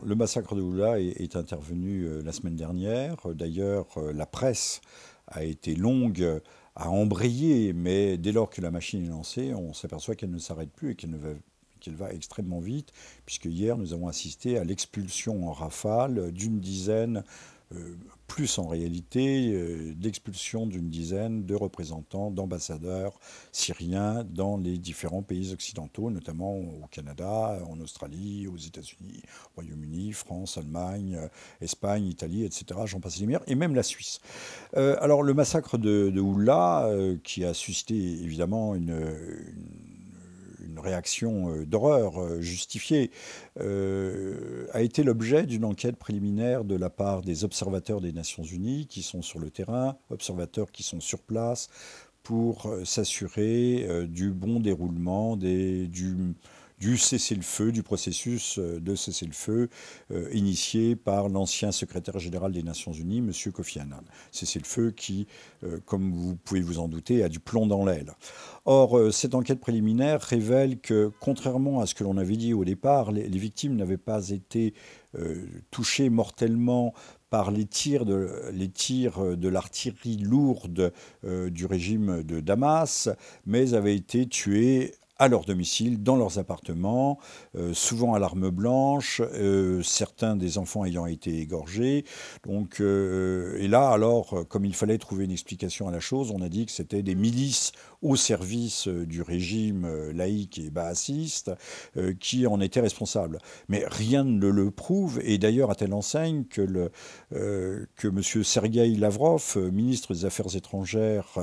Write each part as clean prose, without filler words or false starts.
le massacre de Oula est intervenu la semaine dernière. D'ailleurs, la presse a été longue à embrayer, mais dès lors que la machine est lancée, on s'aperçoit qu'elle ne s'arrête plus et qu'elle va extrêmement vite, puisque hier, nous avons assisté à l'expulsion en rafale d'une dizaine, euh, plus en réalité, d'expulsion d'une dizaine de représentants, d'ambassadeurs syriens dans les différents pays occidentaux, notamment au Canada, en Australie, aux États-Unis, au Royaume-Uni, France, Allemagne, Espagne, Italie, etc. J'en passe les meilleurs, et même la Suisse. Alors le massacre de Oula, qui a suscité évidemment une réaction d'horreur justifiée, a été l'objet d'une enquête préliminaire de la part des observateurs des Nations Unies qui sont sur le terrain, observateurs qui sont sur place pour s'assurer du bon déroulement du cessez-le-feu, du processus de cessez-le-feu initié par l'ancien secrétaire général des Nations Unies, M. Kofi Annan. Cessez-le-feu qui, comme vous pouvez vous en douter, a du plomb dans l'aile. Or, cette enquête préliminaire révèle que, contrairement à ce que l'on avait dit au départ, les victimes n'avaient pas été touchées mortellement par les tirs de l'artillerie lourde du régime de Damas, mais avaient été tuées à leur domicile, dans leurs appartements, souvent à l'arme blanche, certains des enfants ayant été égorgés. Donc, et là, alors, comme il fallait trouver une explication à la chose, on a dit que c'était des milices au service du régime laïque et baassiste qui en étaient responsables. Mais rien ne le prouve, et d'ailleurs à telle enseigne que M. Sergueï Lavrov, ministre des Affaires étrangères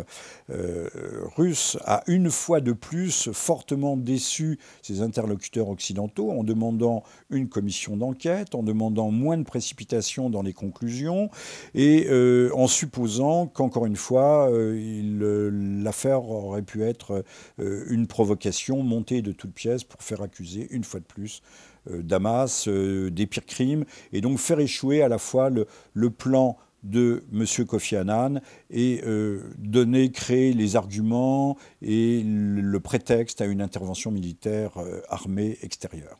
russe, a une fois de plus fortement déçu ses interlocuteurs occidentaux en demandant une commission d'enquête, en demandant moins de précipitation dans les conclusions et en supposant qu'encore une fois, l'affaire aurait pu être une provocation montée de toutes pièces pour faire accuser une fois de plus Damas des pires crimes et donc faire échouer à la fois le plan de M. Kofi Annan et créer les arguments et le prétexte à une intervention militaire armée extérieure.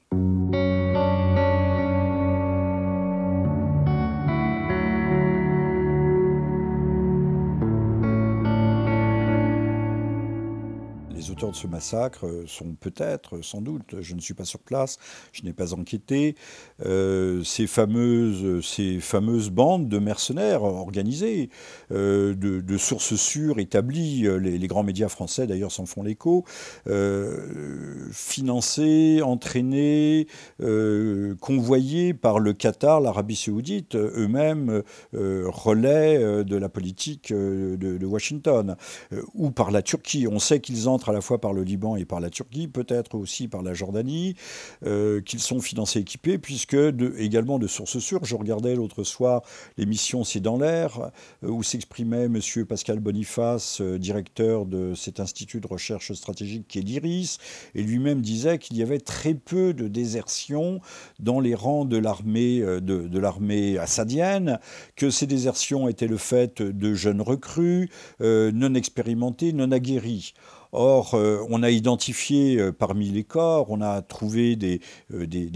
Les auteurs de ce massacre sont peut-être, sans doute, je ne suis pas sur place, je n'ai pas enquêté, ces fameuses bandes de mercenaires organisées, de sources sûres, établies, les grands médias français d'ailleurs s'en font l'écho, financées, entraînées, convoyées par le Qatar, l'Arabie saoudite, eux-mêmes relais de la politique de Washington, ou par la Turquie. On sait qu'ils entrent à la fois par le Liban et par la Turquie, peut-être aussi par la Jordanie, qu'ils sont financés et équipés, puisque également de sources sûres, je regardais l'autre soir l'émission C'est dans l'air, où s'exprimait M. Pascal Boniface, directeur de cet institut de recherche stratégique qui est l'IRIS, et lui-même disait qu'il y avait très peu de désertions dans les rangs de l'armée assadienne, que ces désertions étaient le fait de jeunes recrues, non expérimentés, non aguerris. Or, on a identifié parmi les corps, on a trouvé des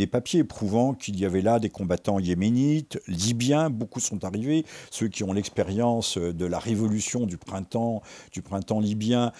papiers prouvant qu'il y avait là des combattants yéménites, libyens, beaucoup sont arrivés, ceux qui ont l'expérience de la révolution du printemps libyen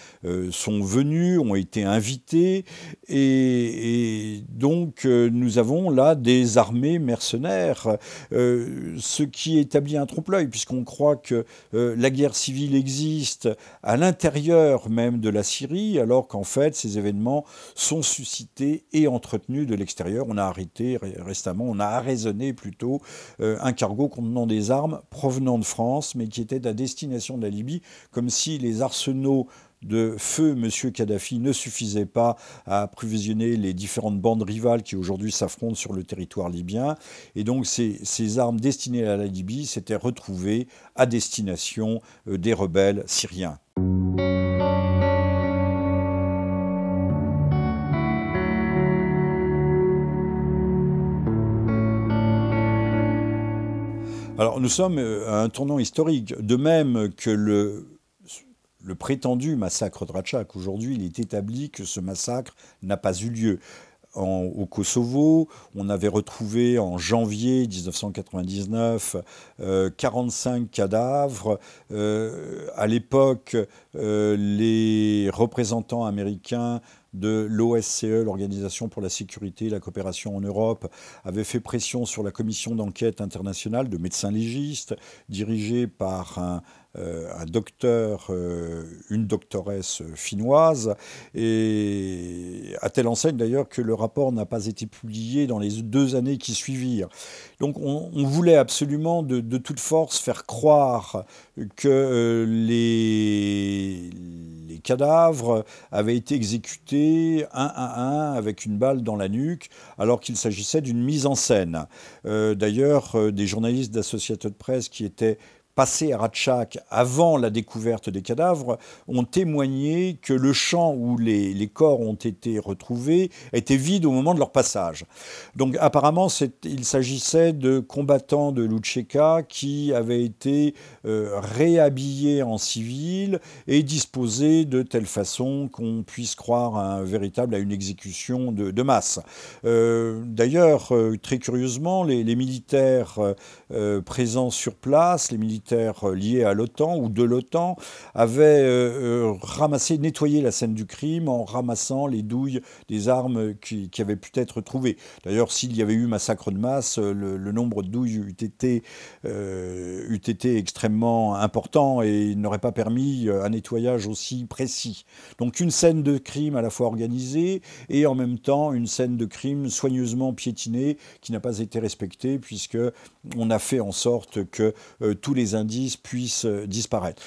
sont venus, ont été invités, et donc nous avons là des armées mercenaires, ce qui établit un trompe-l'œil, puisqu'on croit que la guerre civile existe à l'intérieur même de la Syrie, alors qu'en fait, ces événements sont suscités et entretenus de l'extérieur. On a arrêté récemment, on a arraisonné plutôt un cargo contenant des armes provenant de France, mais qui était à destination de la Libye, comme si les arsenaux de feu M. Kadhafi ne suffisaient pas à approvisionner les différentes bandes rivales qui aujourd'hui s'affrontent sur le territoire libyen. Et donc ces armes destinées à la Libye s'étaient retrouvées à destination des rebelles syriens. Alors nous sommes à un tournant historique, de même que le prétendu massacre de Ratchak. Aujourd'hui, il est établi que ce massacre n'a pas eu lieu. au Kosovo. On avait retrouvé en janvier 1999 45 cadavres. À l'époque, les représentants américains de l'OSCE, l'Organisation pour la sécurité et la coopération en Europe, avaient fait pression sur la commission d'enquête internationale de médecins légistes, dirigée par un docteur, une doctoresse finnoise, et à telle enseigne d'ailleurs que le rapport n'a pas été publié dans les 2 années qui suivirent. Donc on voulait absolument de toute force faire croire que les cadavres avaient été exécutés un à un avec une balle dans la nuque, alors qu'il s'agissait d'une mise en scène. D'ailleurs, des journalistes d'Associated Press qui étaient passés à Ratchak avant la découverte des cadavres ont témoigné que le champ où les corps ont été retrouvés était vide au moment de leur passage. Donc apparemment, il s'agissait de combattants de l'Utcheka qui avaient été réhabillés en civil et disposés de telle façon qu'on puisse croire à une exécution de masse. D'ailleurs, très curieusement, les militaires présents sur place, les militaires liés à l'OTAN ou de l'OTAN, avaient nettoyé la scène du crime en ramassant les douilles des armes qui avaient pu être trouvées. D'ailleurs, s'il y avait eu massacre de masse, le nombre de douilles eût été extrêmement important et il n'aurait pas permis un nettoyage aussi précis. Donc une scène de crime à la fois organisée et en même temps une scène de crime soigneusement piétinée qui n'a pas été respectée puisque on a fait en sorte que tous les indices puissent disparaître.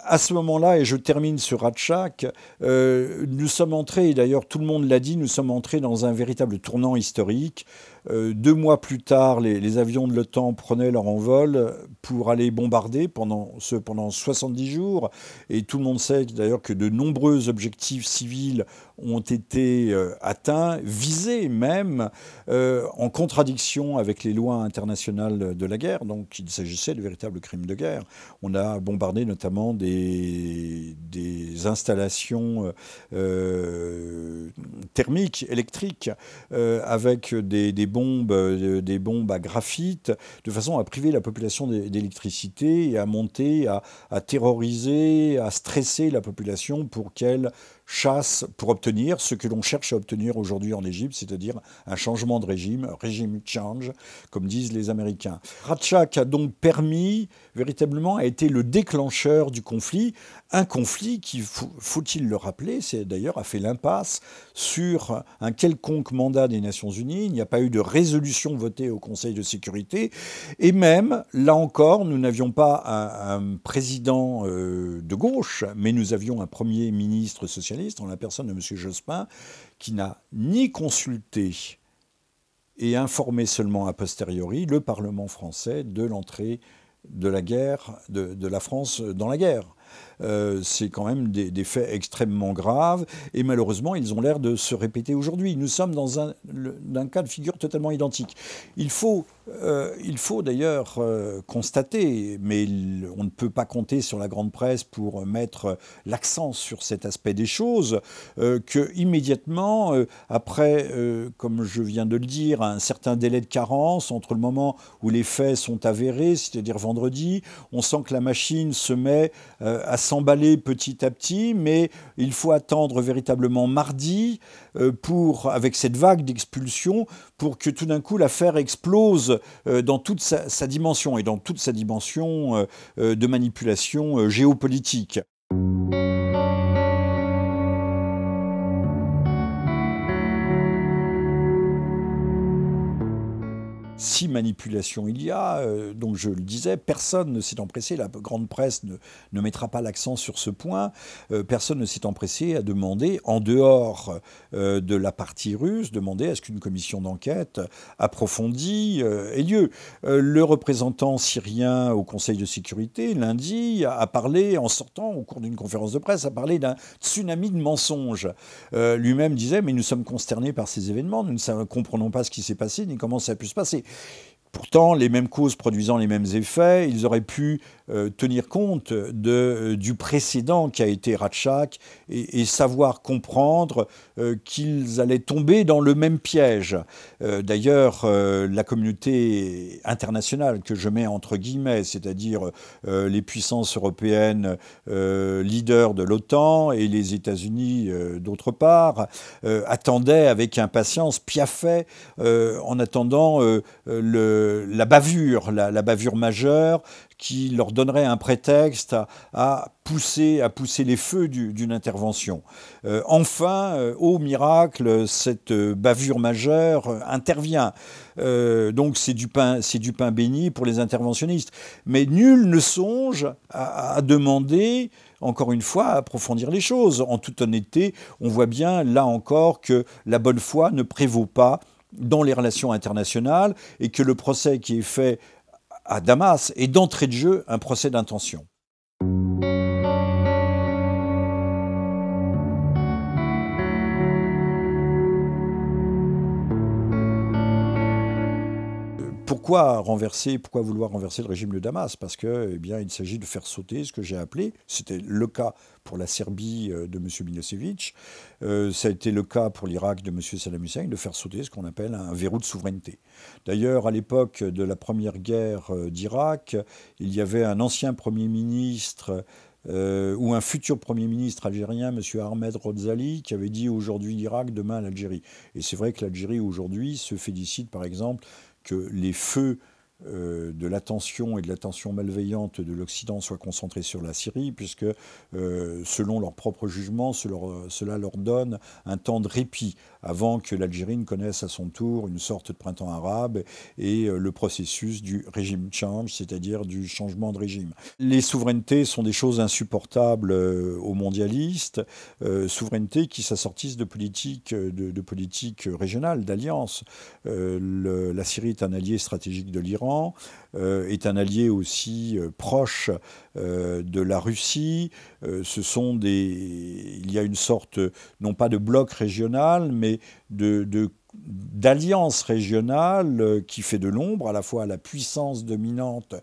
À ce moment-là, et je termine sur Ratchak, nous sommes entrés, et d'ailleurs tout le monde l'a dit, nous sommes entrés dans un véritable tournant historique. 2 mois plus tard, les avions de l'OTAN prenaient leur envol pour aller bombarder pendant 70 jours. Et tout le monde sait d'ailleurs que de nombreux objectifs civils ont été atteints, visés même, en contradiction avec les lois internationales de la guerre. Donc il s'agissait de véritables crimes de guerre. On a bombardé notamment des installations thermiques, électriques, avec des bombes à graphite, de façon à priver la population d'électricité et à monter, à terroriser, à stresser la population pour qu'elle chasse, pour obtenir ce que l'on cherche à obtenir aujourd'hui en Égypte, c'est-à-dire un changement de régime change, comme disent les Américains. Ratchak a donc permis, véritablement, a été le déclencheur du conflit, un conflit qui, faut-il le rappeler, d'ailleurs a fait l'impasse sur un quelconque mandat des Nations Unies. Il n'y a pas eu de résolution votée au Conseil de sécurité. Et même, là encore, nous n'avions pas un président de gauche, mais nous avions un Premier ministre socialiste, en la personne de M. Jospin, qui n'a ni consulté et informé seulement a posteriori le Parlement français de l'entrée de la guerre, de la France dans la guerre. C'est quand même des faits extrêmement graves et malheureusement ils ont l'air de se répéter aujourd'hui. Nous sommes dans un cas de figure totalement identique. Il faut d'ailleurs constater, mais on ne peut pas compter sur la grande presse pour mettre l'accent sur cet aspect des choses, que immédiatement après, comme je viens de le dire, un certain délai de carence entre le moment où les faits sont avérés, c'est-à-dire vendredi, on sent que la machine se met à s'emballer petit à petit, mais il faut attendre véritablement mardi avec cette vague d'expulsion pour que tout d'un coup l'affaire explose dans toute sa dimension et dans toute sa dimension de manipulation géopolitique. Si manipulation il y a, donc je le disais, personne ne s'est empressé, la grande presse ne mettra pas l'accent sur ce point, personne ne s'est empressé à demander, en dehors de la partie russe, demander à ce qu'une commission d'enquête approfondie ait lieu. Le représentant syrien au Conseil de sécurité, lundi, a parlé, en sortant au cours d'une conférence de presse, a parlé d'un tsunami de mensonges. Lui-même disait, mais nous sommes consternés par ces événements, nous ne comprenons pas ce qui s'est passé, ni comment ça a pu se passer. Pourtant, les mêmes causes produisant les mêmes effets, ils auraient pu tenir compte du précédent qui a été Ratchak et savoir comprendre qu'ils allaient tomber dans le même piège. D'ailleurs, la communauté internationale que je mets entre guillemets, c'est-à-dire les puissances européennes leaders de l'OTAN et les États-Unis d'autre part, attendaient avec impatience, piaffaient en attendant la bavure, la bavure majeure qui leur donnerait un prétexte à pousser les feux d'une intervention. Enfin, au miracle, cette bavure majeure intervient. Donc c'est du pain béni pour les interventionnistes. Mais nul ne songe à demander, encore une fois, à approfondir les choses. En toute honnêteté, on voit bien, là encore, que la bonne foi ne prévaut pas dans les relations internationales et que le procès qui est fait à Damas est d'entrée de jeu un procès d'intention. Pourquoi vouloir renverser le régime de Damas? Parce que, eh bien, il s'agit de faire sauter ce que j'ai appelé, c'était le cas pour la Serbie de M. Milosevic, ça a été le cas pour l'Irak de M. Saddam Hussein, de faire sauter ce qu'on appelle un verrou de souveraineté. D'ailleurs, à l'époque de la première guerre d'Irak, il y avait un ancien Premier ministre ou un futur Premier ministre algérien, M. Ahmed Rozali, qui avait dit aujourd'hui l'Irak, demain l'Algérie. Et c'est vrai que l'Algérie aujourd'hui se félicite par exemple que les feux de l'attention et de l'attention malveillante de l'Occident soient concentrés sur la Syrie, puisque selon leur propre jugement, cela leur donne un temps de répit avant que l'Algérie ne connaisse à son tour une sorte de printemps arabe et le processus du régime change, c'est-à-dire du changement de régime. Les souverainetés sont des choses insupportables aux mondialistes, souverainetés qui s'assortissent de politiques régionales, d'alliances. La Syrie est un allié stratégique de l'Iran, est un allié aussi proche de la Russie. Il y a une sorte, non pas de bloc régional, mais d'alliance régionale qui fait de l'ombre à la fois à la puissance dominante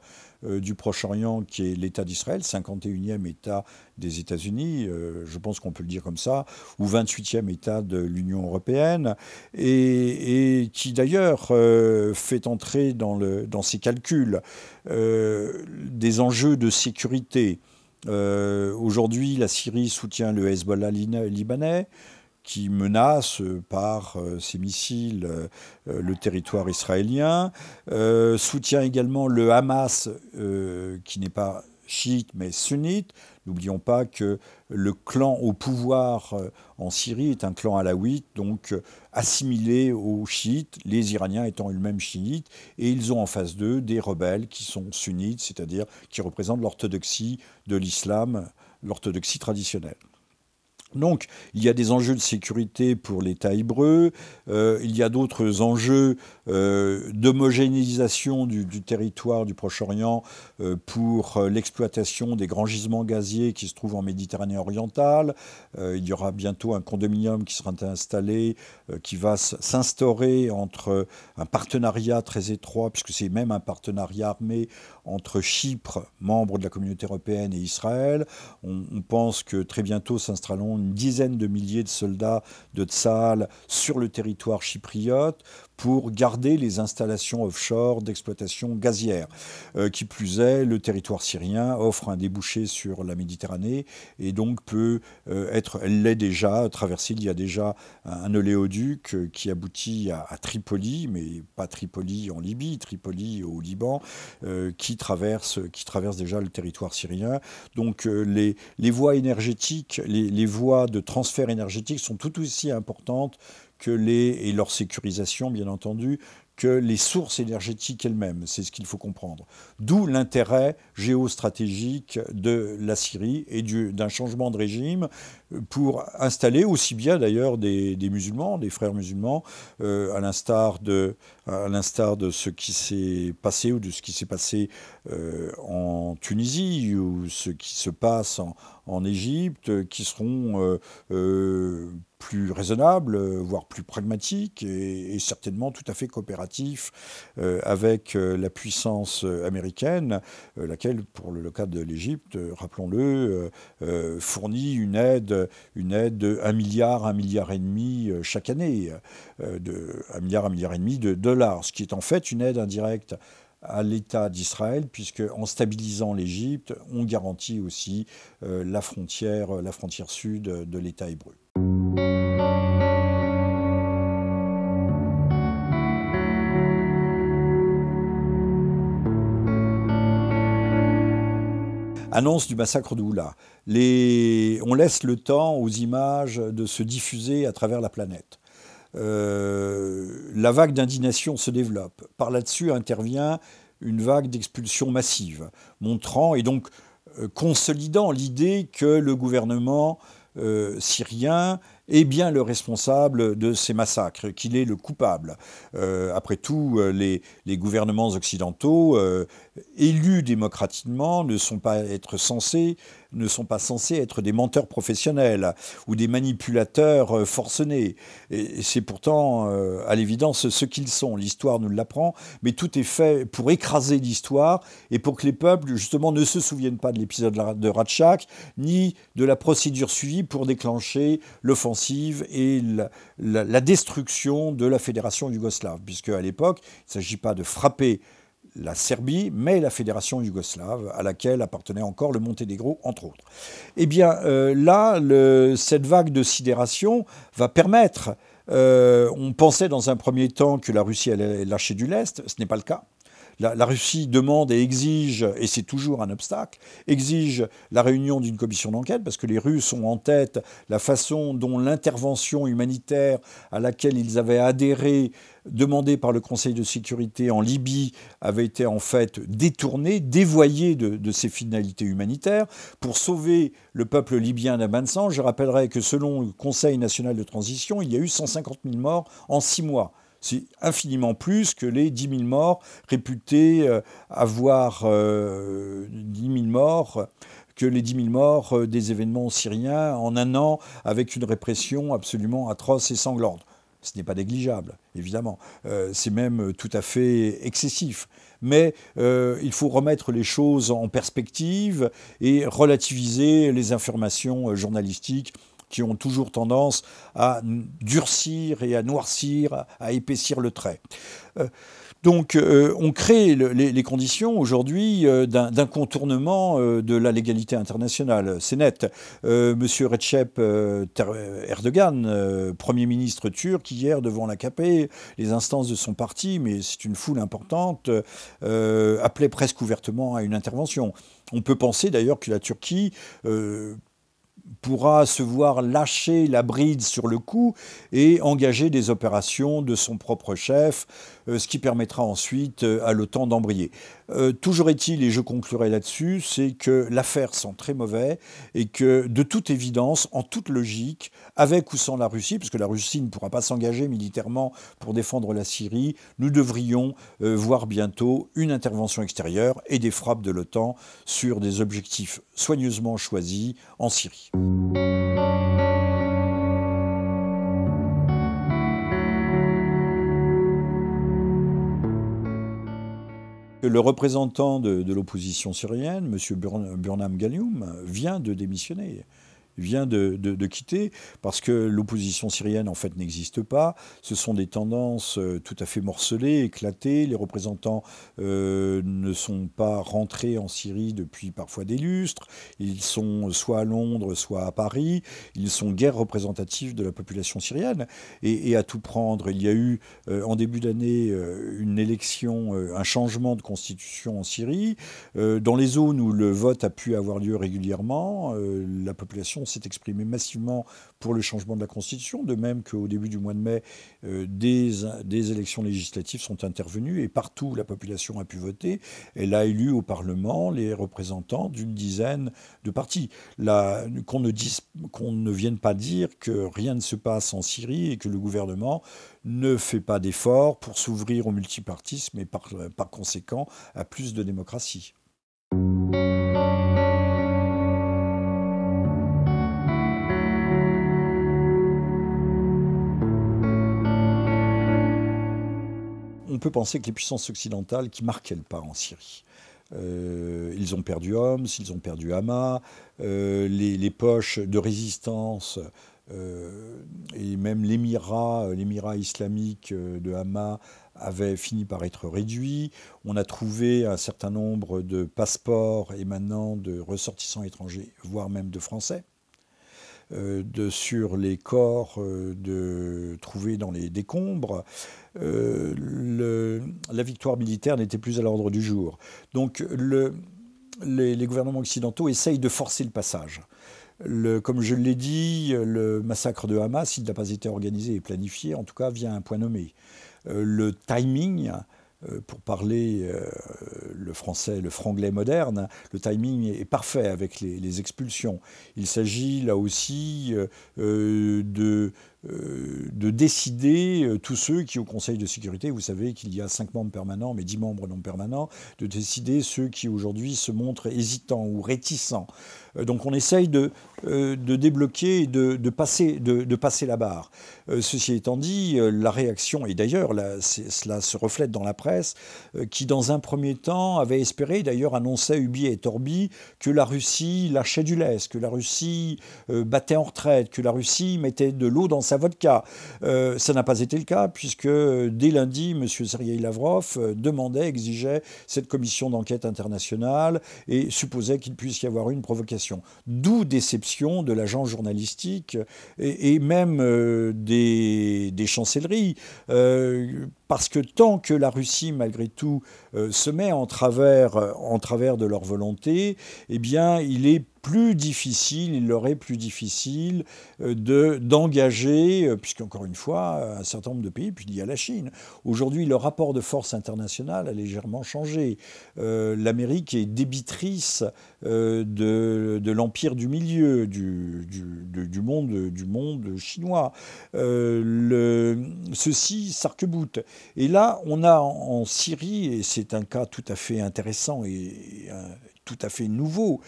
du Proche-Orient qui est l'État d'Israël, 51e État des États-Unis, je pense qu'on peut le dire comme ça, ou 28e État de l'Union européenne, et qui d'ailleurs fait entrer dans ses calculs des enjeux de sécurité. Aujourd'hui, la Syrie soutient le Hezbollah libanais, qui menace par ses missiles le territoire israélien, soutient également le Hamas, qui n'est pas chiite mais sunnite. N'oublions pas que le clan au pouvoir en Syrie est un clan alaouite, donc assimilé aux chiites, les Iraniens étant eux-mêmes chiites, et ils ont en face d'eux des rebelles qui sont sunnites, c'est-à-dire qui représentent l'orthodoxie de l'islam, l'orthodoxie traditionnelle. Donc, il y a des enjeux de sécurité pour l'État hébreu, il y a d'autres enjeux d'homogénéisation du territoire du Proche-Orient pour l'exploitation des grands gisements gaziers qui se trouvent en Méditerranée orientale. Il y aura bientôt un condominium qui sera installé, qui va s'instaurer entre un partenariat très étroit, puisque c'est même un partenariat armé entre Chypre, membre de la communauté européenne, et Israël. On pense que très bientôt s'installeront une dizaine de milliers de soldats de Tsahal sur le territoire chypriote pour garder les installations offshore d'exploitation gazière. Qui plus est, le territoire syrien offre un débouché sur la Méditerranée et donc elle l'est déjà, traversée. Il y a déjà un oléoduc qui aboutit à Tripoli, mais pas Tripoli en Libye, Tripoli au Liban, qui traverse déjà le territoire syrien. Donc les voies énergétiques, les voies de transfert énergétique sont tout aussi importantes et leur sécurisation, bien entendu, que les sources énergétiques elles-mêmes. C'est ce qu'il faut comprendre. D'où l'intérêt géostratégique de la Syrie et d'un changement de régime pour installer aussi bien d'ailleurs des musulmans, des frères musulmans, à l'instar de ce qui s'est passé ou de ce qui s'est passé en Tunisie ou ce qui se passe en Égypte, qui seront plus raisonnable, voire plus pragmatique et certainement tout à fait coopératif avec la puissance américaine, laquelle, pour le cas de l'Égypte, rappelons-le, fournit une aide de 1 milliard et demi chaque année, de 1 milliard et demi de dollars, ce qui est en fait une aide indirecte à l'État d'Israël, puisque en stabilisant l'Égypte, on garantit aussi la frontière sud de l'État hébreu. Annonce du massacre de Oula. On laisse le temps aux images de se diffuser à travers la planète. La vague d'indignation se développe. Par là-dessus intervient une vague d'expulsion massive, montrant et donc consolidant l'idée que le gouvernement syrien est bien le responsable de ces massacres, qu'il est le coupable. Après tout, les gouvernements occidentaux, élus démocratiquement, ne sont pas censés être des menteurs professionnels ou des manipulateurs forcenés. Et c'est pourtant, à l'évidence, ce qu'ils sont. L'histoire nous l'apprend, mais tout est fait pour écraser l'histoire et pour que les peuples, justement, ne se souviennent pas de l'épisode de Ratchak, ni de la procédure suivie pour déclencher l'offensive et la destruction de la fédération yougoslave, puisque à l'époque, il ne s'agit pas de frapper la Serbie, mais la fédération yougoslave, à laquelle appartenait encore le Monténégro, entre autres. Eh bien, là, cette vague de sidération va permettre... on pensait dans un premier temps que la Russie allait lâcher du lest, ce n'est pas le cas. La Russie demande et exige, et c'est toujours un obstacle, exige la réunion d'une commission d'enquête, parce que les Russes ont en tête la façon dont l'intervention humanitaire à laquelle ils avaient adhéré, demandée par le Conseil de sécurité en Libye, avait été en fait détournée, dévoyée de ses finalités humanitaires. Pour sauver le peuple libyen d'un bain de sang, je rappellerai que selon le Conseil national de transition, il y a eu 150 000 morts en 6 mois. C'est infiniment plus que les 10 000 morts réputés avoir 10 000 morts que les 10 000 morts des événements syriens en un an, avec une répression absolument atroce et sanglante. Ce n'est pas négligeable, évidemment. C'est même tout à fait excessif. Mais il faut remettre les choses en perspective et relativiser les informations journalistiques qui ont toujours tendance à durcir et à noircir, à épaissir le trait. Donc on crée les conditions aujourd'hui d'un contournement de la légalité internationale. C'est net. Monsieur Recep Erdogan, Premier ministre turc, hier devant l'AKP, les instances de son parti, mais c'est une foule importante, appelait presque ouvertement à une intervention. On peut penser d'ailleurs que la Turquie pourra se voir lâcher la bride sur le coup et engager des opérations de son propre chef, ce qui permettra ensuite à l'OTAN d'embrayer. Toujours est-il, et je conclurai là-dessus, c'est que l'affaire sent très mauvais et que, de toute évidence, en toute logique, avec ou sans la Russie, puisque la Russie ne pourra pas s'engager militairement pour défendre la Syrie, nous devrions voir bientôt une intervention extérieure et des frappes de l'OTAN sur des objectifs soigneusement choisis en Syrie. Le représentant de l'opposition syrienne, M. Burnham Galioum, vient de démissionner. Vient de quitter, parce que l'opposition syrienne, en fait, n'existe pas. Ce sont des tendances tout à fait morcelées, éclatées. Les représentants ne sont pas rentrés en Syrie depuis parfois des lustres. Ils sont soit à Londres, soit à Paris. Ils sont guère représentatifs de la population syrienne. Et à tout prendre, il y a eu, en début d'année, une élection, un changement de constitution en Syrie. Dans les zones où le vote a pu avoir lieu régulièrement, la population s'est exprimé massivement pour le changement de la Constitution, de même qu'au début du mois de mai, des élections législatives sont intervenues et partout la population a pu voter. Elle a élu au Parlement les représentants d'une dizaine de partis. Qu'on ne vienne pas dire que rien ne se passe en Syrie et que le gouvernement ne fait pas d'efforts pour s'ouvrir au multipartisme et par conséquent à plus de démocratie. on peut penser que les puissances occidentales qui marquaient le pas en Syrie, ils ont perdu Homs, ils ont perdu Hama, les poches de résistance et même l'émirat islamique de Hama avait fini par être réduit. On a trouvé un certain nombre de passeports émanant de ressortissants étrangers, voire même de Français. Sur les corps trouvés dans les décombres, la victoire militaire n'était plus à l'ordre du jour. Donc les gouvernements occidentaux essayent de forcer le passage. Comme je l'ai dit, le massacre de Hamas, s'il n'a pas été organisé et planifié, en tout cas vient à un point nommé. Le timing, pour parler le français, le franglais moderne, le timing est parfait avec les expulsions. Il s'agit là aussi de décider, tous ceux qui au Conseil de sécurité, vous savez qu'il y a 5 membres permanents, mais 10 membres non permanents, de décider ceux qui aujourd'hui se montrent hésitants ou réticents. Donc on essaye de débloquer et de passer la barre. Ceci étant dit, la réaction, et d'ailleurs cela se reflète dans la presse, qui dans un premier temps avait espéré, d'ailleurs annonçait Ubi et Torbi, que la Russie lâchait du lest, que la Russie battait en retraite, que la Russie mettait de l'eau dans sa vodka. Ça n'a pas été le cas, puisque dès lundi, M. Sergei Lavrov demandait, exigeait cette commission d'enquête internationale et supposait qu'il puisse y avoir une provocation. D'où déception de l'agent journalistique et même des chancelleries. Parce que tant que la Russie, malgré tout, se met en travers de leur volonté, eh bien, il leur est plus difficile d'engager, puisqu'encore une fois, un certain nombre de pays, puis il y a la Chine. Aujourd'hui, le rapport de force international a légèrement changé. L'Amérique est débitrice de l'empire du milieu, du monde chinois. Ceci s'arc-boute. Et là, on a en Syrie, et c'est un cas tout à fait intéressant et tout à fait nouveau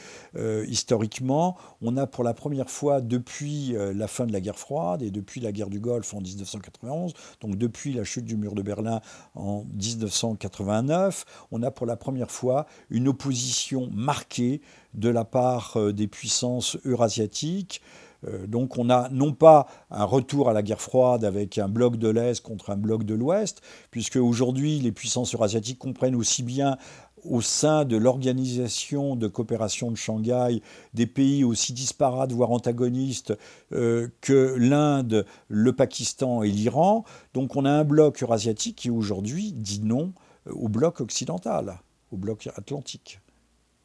historiquement, on a pour la première fois depuis la fin de la guerre froide et depuis la guerre du Golfe en 1991, donc depuis la chute du mur de Berlin en 1989, on a pour la première fois une opposition marquée de la part des puissances eurasiatiques. Donc on a non pas un retour à la guerre froide avec un bloc de l'Est contre un bloc de l'Ouest, puisque aujourd'hui les puissances eurasiatiques comprennent aussi bien au sein de l'organisation de coopération de Shanghai des pays aussi disparates, voire antagonistes que l'Inde, le Pakistan et l'Iran. Donc on a un bloc eurasiatique qui aujourd'hui dit non au bloc occidental, au bloc atlantique.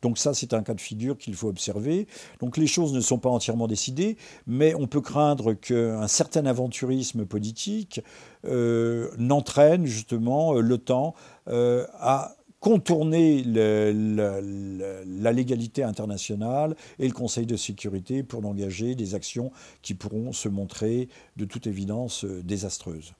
Donc ça, c'est un cas de figure qu'il faut observer. Donc les choses ne sont pas entièrement décidées, mais on peut craindre qu'un certain aventurisme politique n'entraîne justement l'OTAN à contourner la légalité internationale et le Conseil de sécurité pour engager des actions qui pourront se montrer de toute évidence désastreuses.